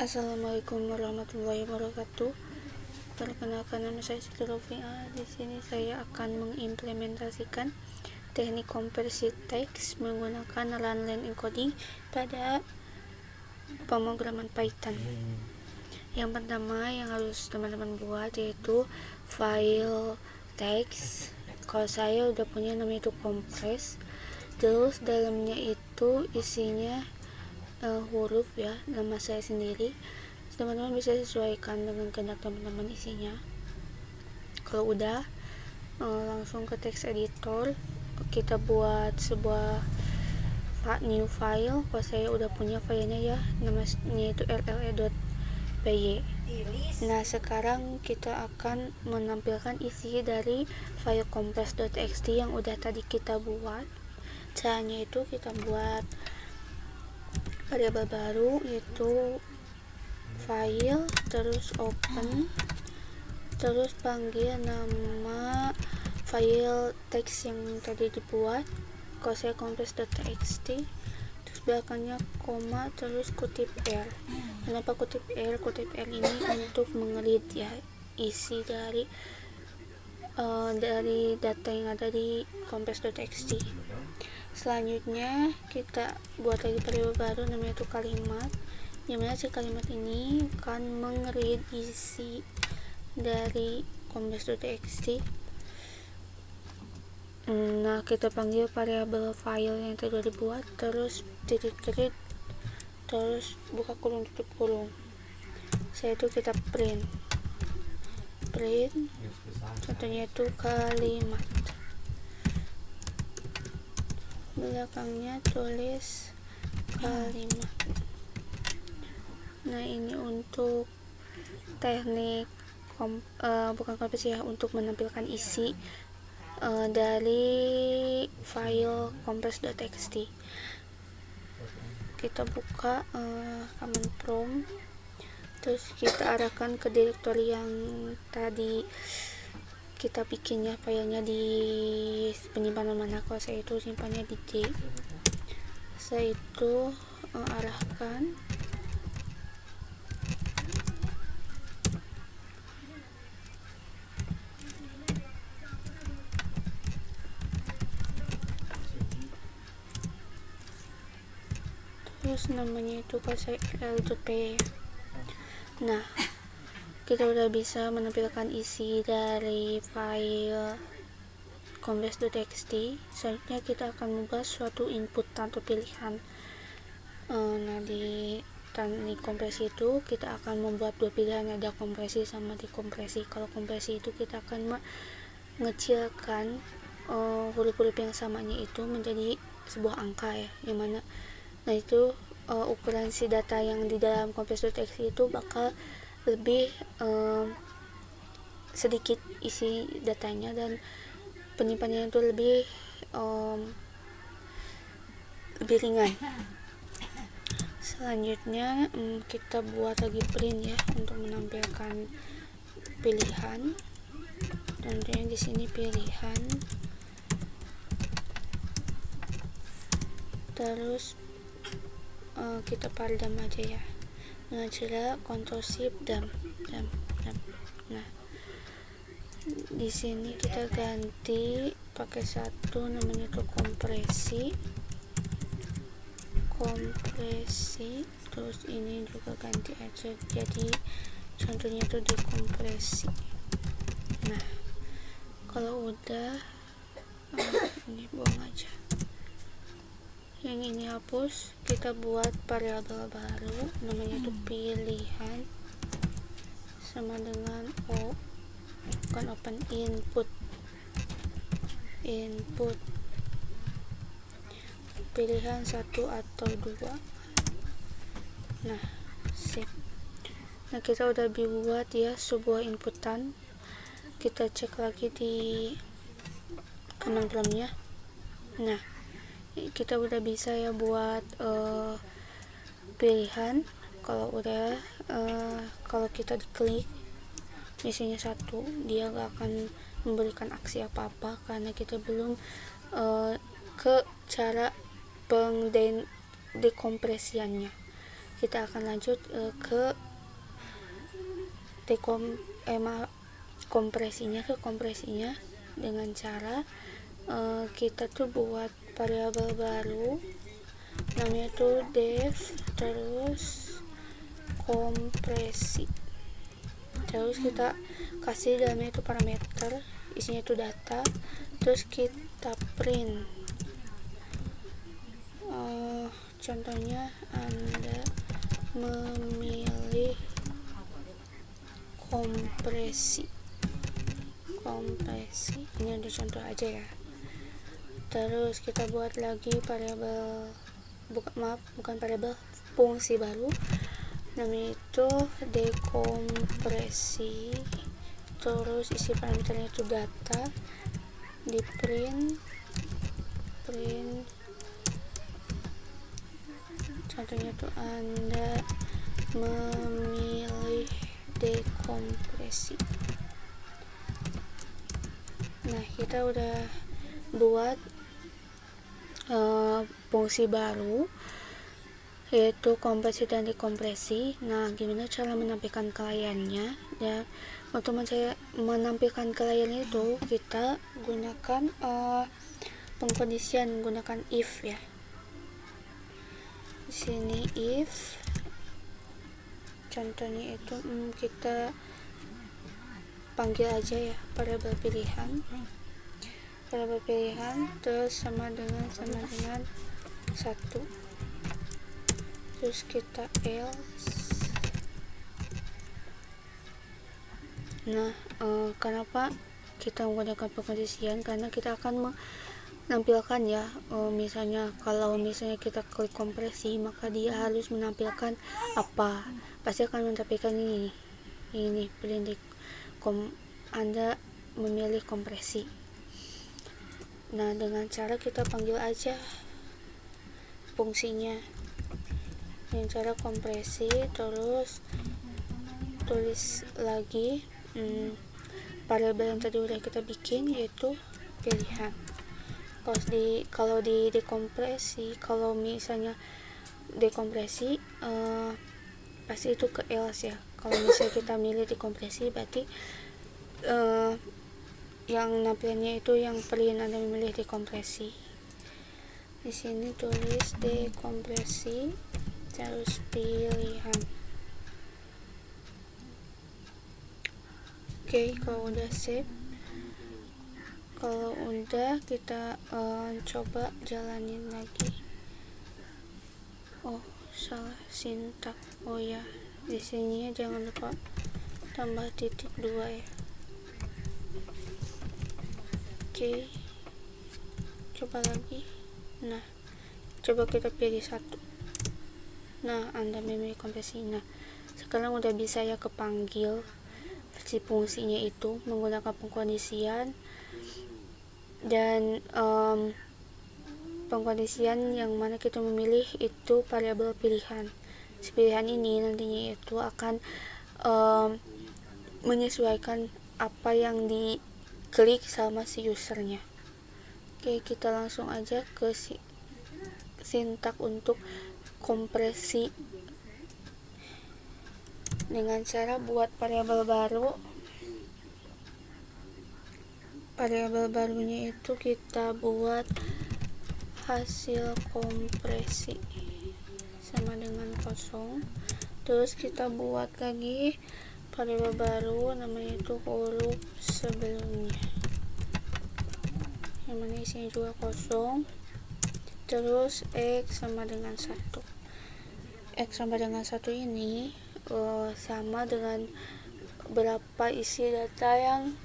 Assalamualaikum warahmatullahi wabarakatuh. Perkenalkan, nama saya Siti Rofia. Di sini saya akan mengimplementasikan teknik konversi teks menggunakan Runline encoding pada pemrograman Python. Yang pertama yang harus teman-teman buat yaitu file teks. Kalau saya udah punya, namanya itu kompres. Terus dalamnya itu isinya huruf ya, nama saya sendiri. Teman-teman bisa sesuaikan dengan kehendak teman-teman isinya. Kalau udah, langsung ke text editor, kita buat sebuah new file. Kalau saya udah punya filenya ya, namanya itu lle.py. Nah, sekarang kita akan menampilkan isi dari file compress.txt yang udah tadi kita buat. Caranya itu kita buat variabel baru, yaitu file, terus open, terus panggil nama file teks yang tadi dibuat. Kalau saya compress.txt, terus belakangnya koma, terus kutip R. Kenapa kutip R? Kutip R ini untuk mengerit ya isi dari data yang ada di compress.txt. Selanjutnya kita buat lagi variabel baru, namanya itu kalimat, dimana si kalimat ini akan mengerit isi dari compress.txt. Nah, kita panggil variabel file yang tadi dibuat, terus titik read, terus buka kurung tutup kurung. Saya itu kita print contohnya itu kalimat, belakangnya tulis kalimat. Nah, ini untuk teknik bukan konversi ya, untuk menampilkan isi dari file compress.txt. Kita buka command prompt, terus kita arahkan ke direktori yang tadi kita bikinnya, filenya di penyimpanan mana. Kalau saya itu simpannya di D. Saya itu arahkan terus namanya itu kalau saya lle.py. Nah, kita udah bisa menampilkan isi dari file compress.txt. Selanjutnya kita akan membuat suatu input atau pilihan. Nah, di teknik kompresi itu kita akan membuat dua pilihan, ada kompresi sama dekompresi. Kalau kompresi itu kita akan mengecilkan huruf-huruf yang samanya itu menjadi sebuah angka ya, yang mana nah itu ukuran si data yang di dalam compress.txt itu bakal lebih sedikit isi datanya, dan penyimpanannya itu lebih ringan. Selanjutnya kita buat lagi print ya, untuk menampilkan pilihan. Tentunya di sini pilihan, terus kita pardam aja ya, dengan cara Ctrl Shift dam. Nah, di sini kita ganti pakai satu, namanya itu kompresi, terus ini juga ganti aja jadi contohnya itu dekompresi. Nah, kalau udah ini buang aja, yang ini hapus. Kita buat variabel baru, namanya itu pilihan, sama dengan bukan open, input pilihan 1 atau 2. Nah, sip. Nah, kita udah buat ya sebuah inputan. Kita cek lagi di command prompt-nya. Nah, kita udah bisa ya buat pilihan. Kalau udah kalau kita diklik isinya 1, dia gak akan memberikan aksi apa-apa karena kita belum ke cara dekompresiannya. kita akan lanjut ke kompresinya dengan cara kita tuh buat variabel baru namanya tuh def, terus kompresi, terus kita kasih dalamnya itu parameter, isinya itu data, terus kita print. Contohnya Anda memilih kompresi, ini ada contoh aja ya. Terus kita buat lagi variabel, bukan variabel, fungsi baru namanya itu dekompresi, terus isi parameternya itu data, di print. Contohnya tuh Anda memilih dekompresi. Nah, kita udah buat fungsi baru yaitu kompresi dan dekompresi. Nah, gimana cara menampilkan ke layarnya? Dan untuk menampilkan ke layarnya itu kita gunakan pengkondisian menggunakan if ya. Di sini if, contohnya itu kita panggil aja ya variabel pilihan, terus sama dengan 1, terus kita else. Nah, kenapa kita menggunakan pengkondisian? Karena kita akan menampilkan ya, misalnya kalau kita klik kompresi, maka dia harus menampilkan apa, pasti akan menampilkan ini print Anda memilih kompresi. Nah, dengan cara kita panggil aja fungsinya dengan cara kompresi, terus tulis lagi variabel yang tadi udah kita bikin yaitu pilihan. Kalau di dekompresi, kalau misalnya dekompresi pasti itu ke else ya. Kalau misalnya kita milih dekompresi, berarti yang nampilannya itu yang print, Anda memilih dekompresi. Di sini tulis dekompresi terus pilihan. Oke, kalau udah save, kalau udah kita coba jalanin lagi. Oh, salah sintak. Oh ya, di sini jangan lupa tambah titik 2 ya. Oke, coba lagi. Nah, coba kita pilih 1. Nah, Anda memilih kompresi. Nah, sekarang udah bisa ya kepanggil si fungsinya itu menggunakan pengkondisian, dan pengkondisian yang mana kita memilih itu variabel pilihan. Si pilihan ini nantinya itu akan menyesuaikan apa yang diklik sama si usernya. Oke, kita langsung aja ke sintak untuk kompresi dengan cara buat variabel baru. Variabel barunya itu kita buat hasil kompresi sama dengan 0, terus kita buat lagi variabel baru namanya itu huruf sebelumnya yang mana isinya juga 0, terus x sama dengan 1. X sama dengan 1 ini sama dengan berapa isi data yang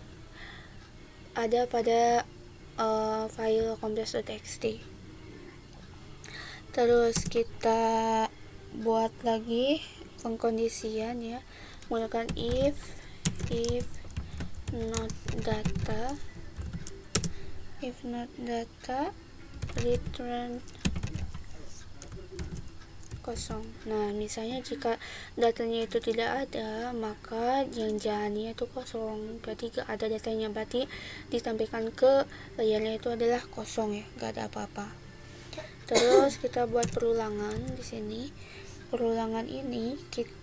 ada pada file complex.txt. Terus kita buat lagi pengkondisian ya, menggunakan if not data return 0. Nah, misalnya jika datanya itu tidak ada, maka yang jalannya itu 0, berarti gak ada datanya, berarti ditampilkan ke layarnya itu adalah 0 ya, gak ada apa-apa. Terus kita buat perulangan di sini. perulangan ini, kita